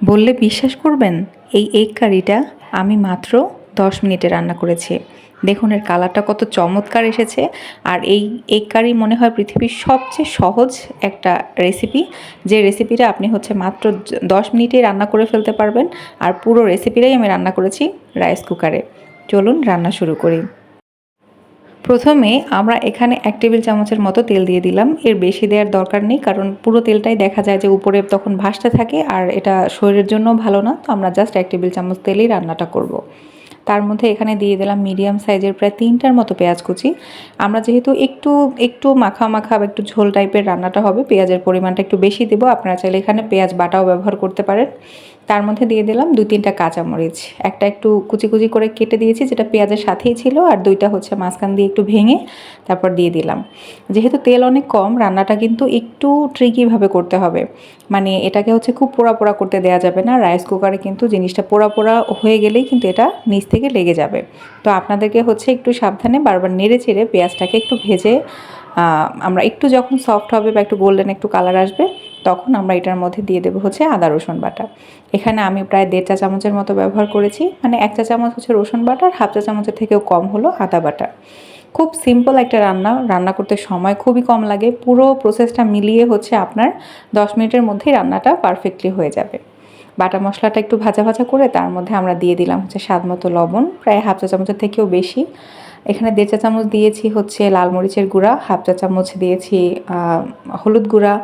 বললে বিশ্বাস করবেন, এই এগ কারিটা আমি মাত্র 10 মিনিটে রান্না করেছি। দেখুন এর কালারটা কত চমৎকার এসেছে। আর এই এগ কারি মনে হয় পৃথিবীর সবচেয়ে সহজ একটা রেসিপি, যে রেসিপিটা আপনি হচ্ছে মাত্র 10 মিনিটেই রান্না করে ফেলতে পারবেন। আর পুরো রেসিপিটাই আমি রান্না করেছি রাইস কুকারে। চলুন রান্না শুরু করি। প্রথমে আমরা এখানে 1 টেবিল চামচের মতো তেল দিয়ে দিলাম। এর বেশি দেওয়ার দরকার নেই, কারণ পুরো তেলটাই দেখা যায় যে উপরে তখন ভাসতে থাকে, আর এটা শরীরের জন্য ভালো না। তো আমরা জাস্ট 1 টেবিল চামচ তেলেই রান্নাটা করব। তার মধ্যে এখানে দিয়ে দিলাম মিডিয়াম সাইজের প্রায় 3টার মতো পেঁয়াজ কুচি। আমরা যেহেতু একটু একটু মাখা মাখা বা একটু ঝোল টাইপের রান্নাটা হবে, পেঁয়াজের পরিমাণটা একটু বেশি দেবো। আপনারা চাইলে এখানে পেঁয়াজ বাটাও ব্যবহার করতে পারেন। তার মধ্যে দিয়ে দিলাম 2-3টা কাঁচামরিচ। একটা একটু কুচি কুচি করে কেটে দিয়েছি, যেটা পেঁয়াজের সাথেই ছিল, আর 2টা হচ্ছে মাঝখান দিয়ে একটু ভেঙে তারপর দিয়ে দিলাম। যেহেতু তেল অনেক কম, রান্নাটা কিন্তু একটু ট্রিকিভাবে করতে হবে। মানে এটাকে হচ্ছে খুব পোড়া পোড়া করতে দেওয়া যাবে না। রাইস কুকারে কিন্তু জিনিসটা পোড়া পোড়া হয়ে গেলেই কিন্তু এটা নিচ থেকে লেগে যাবে। তো আপনাদেরকে হচ্ছে একটু সাবধানে বারবার নেড়ে চেড়ে পেঁয়াজটাকে একটু ভেজে আমরা একটু যখন সফট হবে বা একটু গোল্ডেন একটু কালার আসবে, তখন আমরা এটার মধ্যে দিয়ে দেবো হচ্ছে আদা রসুন বাটা। এখানে আমি প্রায় 1.5 চা চামচের মতো ব্যবহার করেছি। মানে 1 চা চামচ হচ্ছে রসুন বাটা, আর 1/2 চা চামচের থেকেও কম হলো আদা বাটা। খুব সিম্পল একটা রান্না, রান্না করতে সময় খুবই কম লাগে। পুরো প্রসেসটা মিলিয়ে হচ্ছে আপনার 10 মিনিটের মধ্যেই রান্নাটা পারফেক্টলি হয়ে যাবে। বাটা মশলাটা একটু ভাজা ভাজা করে তার মধ্যে আমরা দিয়ে দিলাম হচ্ছে স্বাদ মতো লবণ, প্রায় 1/2 চা চামচের থেকেও বেশি। এখানে 1.5 চা চামচ দিয়েছি হচ্ছে লাল মরিচের গুঁড়া, 1/2 চা চামচ দিয়েছি হলুদ গুঁড়া,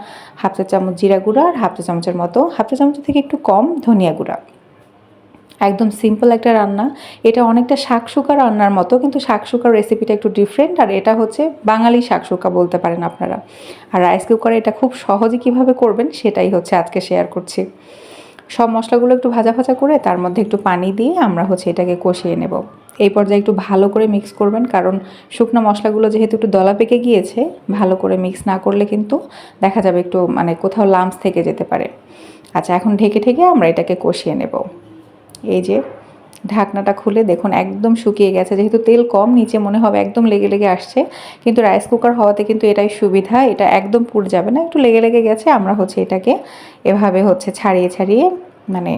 1/2 চা চামচ জিরা গুঁড়া, আর 1/2 চা চামচের মতো, 1/2 চা চামচের থেকে একটু কম ধনিয়া গুঁড়া। একদম সিম্পল একটা রান্না। এটা অনেকটা শাকশুকা রান্নার মতো, কিন্তু শাকশুকার রেসিপিটা একটু ডিফারেন্ট, আর এটা হচ্ছে বাঙালি শাকশুকা বলতে পারেন আপনারা। আর রাইস কুকারে এটা খুব সহজে কিভাবে করবেন সেটাই হচ্ছে আজকে শেয়ার করছি। সব মশলাগুলো একটু ভাজা ভাজা করে তার মধ্যে একটু পানি দিয়ে আমরা হচ্ছে এটাকে কষিয়ে নেব। এই পর্যায়ে একটু ভালো করে মিক্স করবেন, কারণ শুকনো মশলাগুলো যেহেতু একটু দলা পেকে গিয়েছে, ভালো করে মিক্স না করলে কিন্তু দেখা যাবে একটু মানে কোথাও লাম্পস থেকে যেতে পারে। আচ্ছা, এখন ঢেকে ঢেকে আমরা এটাকে কষিয়ে নেব। এই যে ঢাকনাটা খুলে দেখুন একদম শুকিয়ে গেছে। যেহেতু তেল কম, নিচে মনে হবে একদম লেগে লেগে আসছে, কিন্তু রাইস কুকার হওয়াতে কিন্তু এটাই সুবিধা, এটা একদম পুড়ে যাবে না। একটু লেগে লেগে গেছে, আমরা হচ্ছে এটাকে এভাবে হচ্ছে ছাড়িয়ে ছাড়িয়ে, মানে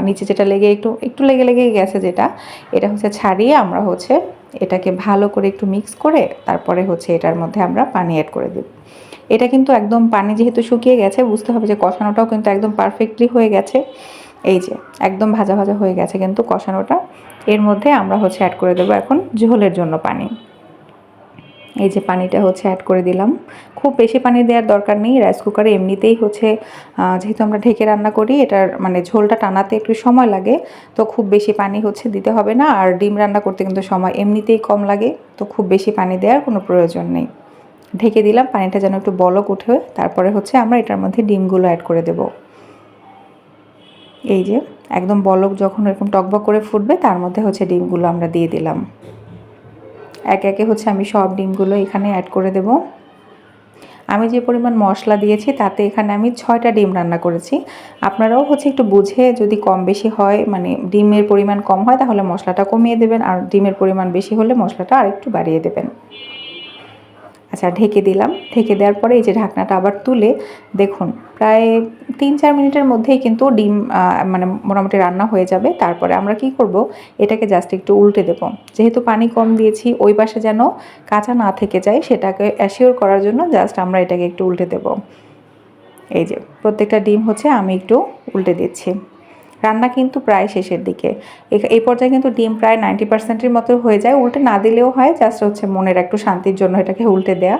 নিচে যেটা লেগে একটু একটু লেগে লেগে গেছে যেটা, এটা হচ্ছে ছাড়িয়ে আমরা হচ্ছে এটাকে ভালো করে একটু মিক্স করে তারপরে হচ্ছে এটার মধ্যে আমরা পানি অ্যাড করে দেব। এটা কিন্তু একদম পানি যেহেতু শুকিয়ে গেছে, বুঝতে হবে যে কষানোটাও কিন্তু একদম পারফেক্টলি হয়ে গেছে। এই যে একদম ভাজা ভাজা হয়ে গেছে কিন্তু কষানোটা। এর মধ্যে আমরা হচ্ছে অ্যাড করে দেবো এখন ঝোলের জন্য পানি। এই যে পানিটা হচ্ছে অ্যাড করে দিলাম। খুব বেশি পানি দেওয়ার দরকার নেই, রাইস কুকারে এমনিতেই হচ্ছে যেহেতু আমরা ঢেকে রান্না করি, এটার মানে ঝোলটা টানাতে একটু সময় লাগে। তো খুব বেশি পানি হচ্ছে দিতে হবে না। আর ডিম রান্না করতে কিন্তু সময় এমনিতেই কম লাগে, তো খুব বেশি পানি দেওয়ার কোনো প্রয়োজন নেই। ঢেকে দিলাম, পানিটা যেন একটু বলক উঠে, তারপরে হচ্ছে আমরা এটার মধ্যে ডিমগুলো অ্যাড করে দেবো। এই যে একদম বলক যখন এরকম টকবক করে ফুটবে, তার মধ্যে হচ্ছে ডিমগুলো আমরা দিয়ে দিলাম। একে একে হচ্ছে আমি সব ডিমগুলো এখানে অ্যাড করে দেব। আমি যে পরিমাণ মশলা দিয়েছি তাতে এখানে আমি 6টা ডিম রান্না করেছি। আপনারাও হচ্ছে একটু বুঝে, যদি কম বেশি হয়, মানে ডিমের পরিমাণ কম হয় তাহলে মশলাটা কমিয়ে দেবেন, আর ডিমের পরিমাণ বেশি হলে মশলাটা আরেকটু বাড়িয়ে দেবেন। আচ্ছা, ঢেকে দিলাম। ঢেকে দেওয়ার পরে এই যে ঢাকনাটা আবার তুলে দেখুন প্রায় 3-4 মিনিটের মধ্যেই কিন্তু ডিম মানে মোটামুটি রান্না হয়ে যাবে। তারপরে আমরা কি করব, এটাকে জাস্ট একটু উল্টে দেব। যেহেতু পানি কম দিয়েছি, ওই পাশে যেন কাঁচা না থেকে যায় সেটাকে অ্যাসিওর করার জন্য জাস্ট আমরা এটাকে একটু উল্টে দেব। এই যে প্রত্যেকটা ডিম হচ্ছে আমি একটু উল্টে দিচ্ছি। রান্না কিন্তু প্রায় শেষের দিকে। এই পর্যায়ে কিন্তু ডিম প্রায় 90%-এর মতো হয়ে যায়। উল্টে না দিলেও হয়, জাস্ট হচ্ছে মনের একটু শান্তির জন্য এটাকে উল্টে দেয়া,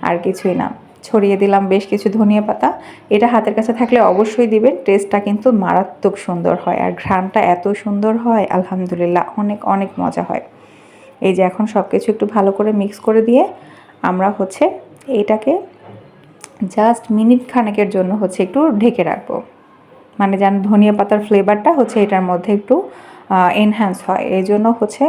আর কিছুই না। ছড়িয়ে দিলাম বেশ কিছু ধনিয়া পাতা। এটা হাতের কাছে থাকলে অবশ্যই দিবেন, টেস্টটা কিন্তু মারাত্মক সুন্দর হয়, আর ঘ্রাণটা এত সুন্দর হয়, আলহামদুলিল্লাহ অনেক অনেক মজা হয়। এই যে এখন সব কিছু একটু ভালো করে মিক্স করে দিয়ে আমরা হচ্ছে এটাকে জাস্ট মিনিট খানেকের জন্য হচ্ছে একটু ঢেকে রাখবো। মানে যেন ধনিয়া পাতার ফ্লেভারটা হচ্ছে এটার মধ্যে একটু এনহ্যান্স হয়, এই জন্য হচ্ছে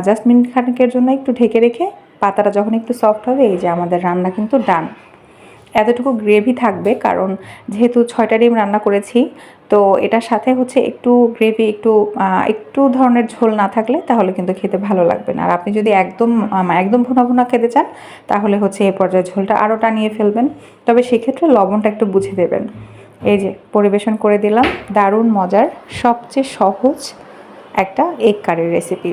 জাস্ট মিনিট খানেকের জন্য একটু ঢেকে রেখে পাতাটা যখন একটু সফট হবে, এই যে আমাদের রান্না কিন্তু ডান। এতটুকু গ্রেভি থাকবে, কারণ যেহেতু 6টা ডিম রান্না করেছি, তো এটার সাথে হচ্ছে একটু গ্রেভি, একটু ধরনের ঝোল না থাকলে তাহলে কিন্তু খেতে ভালো লাগবে না। আর আপনি যদি একদম একদম ভুনা ভুনা খেতে চান, তাহলে হচ্ছে এই পর্যায়ে ঝোলটা আরও টানিয়ে ফেলবেন। তবে সেক্ষেত্রে লবণটা একটু বুঝে দেবেন। এই যে পরিবেশন করে দিলাম দারুণ মজার সবচেয়ে সহজ একটা এগ কারির রেসিপি।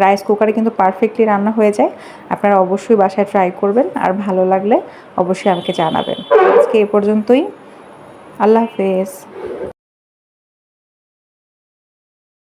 রাইস কুকারে কিন্তু পারফেক্টলি রান্না হয়ে যায়। আপনারা অবশ্যই বাসায় ট্রাই করবেন, আর ভালো লাগলে অবশ্যই আমাকে জানাবেন। আজকে এ পর্যন্তই। আল্লাহ হাফেজ।